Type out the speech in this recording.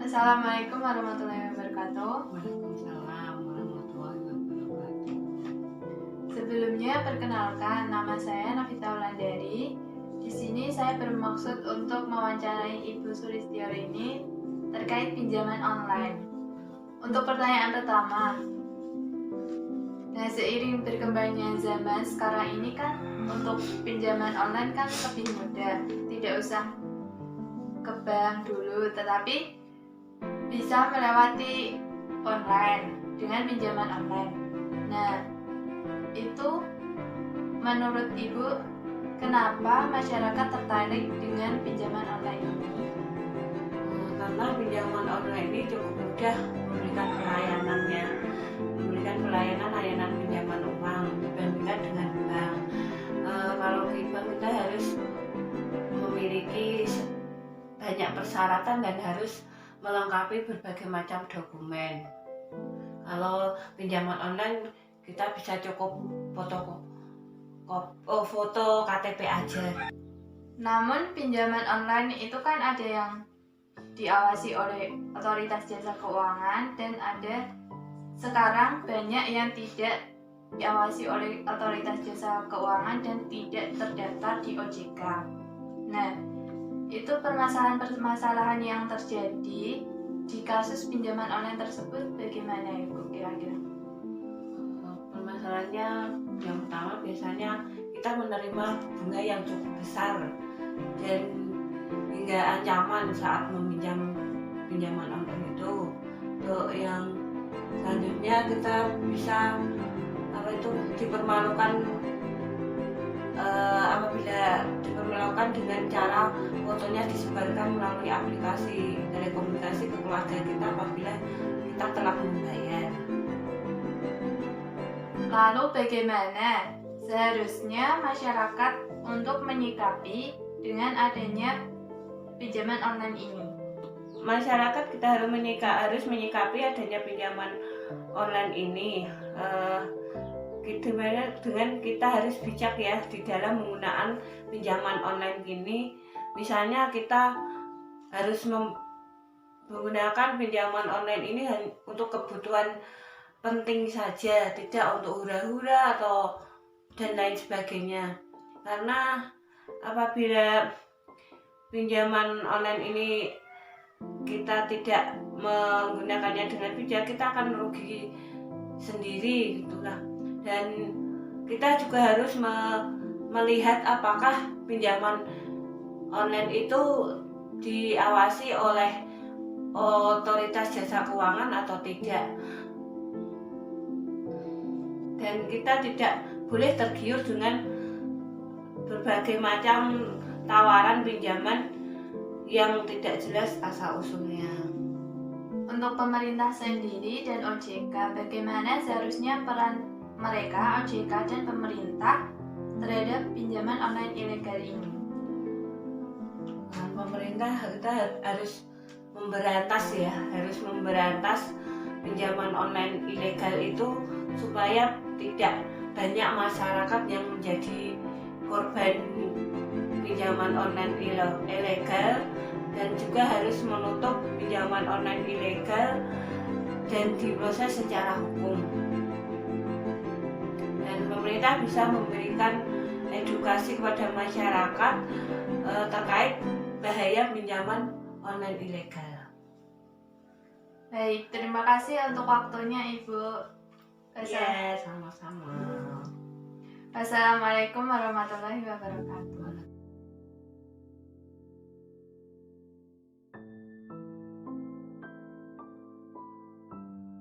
Assalamualaikum warahmatullahi wabarakatuh. Waalaikumsalam warahmatullahi wabarakatuh. Sebelumnya perkenalkan, nama saya Nafita Wulandari. Di sini saya bermaksud untuk mewawancarai Ibu Sulistiarini terkait pinjaman online. Untuk pertanyaan pertama, seiring berkembangnya zaman sekarang ini kan untuk pinjaman online kan lebih mudah, tidak usah ke bank dulu, tetapi bisa melewati online dengan pinjaman online. Nah, itu menurut Ibu, kenapa masyarakat tertarik dengan pinjaman online ini? Karena pinjaman online ini cukup mudah memberikan layanan pinjaman uang dibandingkan dengan bank. Kalau di bank kita harus memiliki banyak persyaratan dan harus melengkapi berbagai macam dokumen. Kalau pinjaman online kita bisa cukup foto KTP aja. Namun pinjaman online itu kan ada yang diawasi oleh otoritas jasa keuangan dan ada sekarang banyak yang tidak diawasi oleh otoritas jasa keuangan dan tidak terdaftar di OJK. Nah, itu permasalahan yang terjadi di kasus pinjaman online tersebut bagaimana Ibu kira-kira? Permasalahannya yang pertama biasanya kita menerima bunga yang cukup besar dan hingga ancaman saat meminjam pinjaman online itu. Untuk yang selanjutnya kita bisa dipermalukan apabila dipermalukan dengan cara fotonya disebarkan melalui aplikasi telekomunikasi ke keluarga kita apabila kita telah membayar. Lalu bagaimana seharusnya masyarakat untuk menyikapi dengan adanya pinjaman online ini? Masyarakat kita harus menyikapi adanya pinjaman online ini dengan kita harus bijak ya di dalam menggunakan pinjaman online ini. Misalnya kita harus menggunakan pinjaman online ini untuk kebutuhan penting saja, tidak untuk hura-hura atau dan lain sebagainya. Karena apabila pinjaman online ini kita tidak menggunakannya dengan bijak, kita akan merugi sendiri gitulah. Dan kita juga harus melihat apakah pinjaman online itu diawasi oleh otoritas jasa keuangan atau tidak. Dan kita tidak boleh tergiur dengan berbagai macam tawaran pinjaman yang tidak jelas asal-usulnya. Untuk pemerintah sendiri dan OJK, bagaimana seharusnya peran mereka, OJK dan pemerintah terhadap pinjaman online ilegal ini? Pemerintah kita harus memberantas pinjaman online ilegal itu supaya tidak banyak masyarakat yang menjadi korban pinjaman online ilegal, dan juga harus menutup pinjaman online ilegal dan diproses secara hukum. Dan pemerintah bisa memberikan edukasi kepada masyarakat terkait bahaya pinjaman online ilegal. Baik, terima kasih untuk waktunya Ibu. Iya, sama-sama. Wassalamualaikum warahmatullahi wabarakatuh.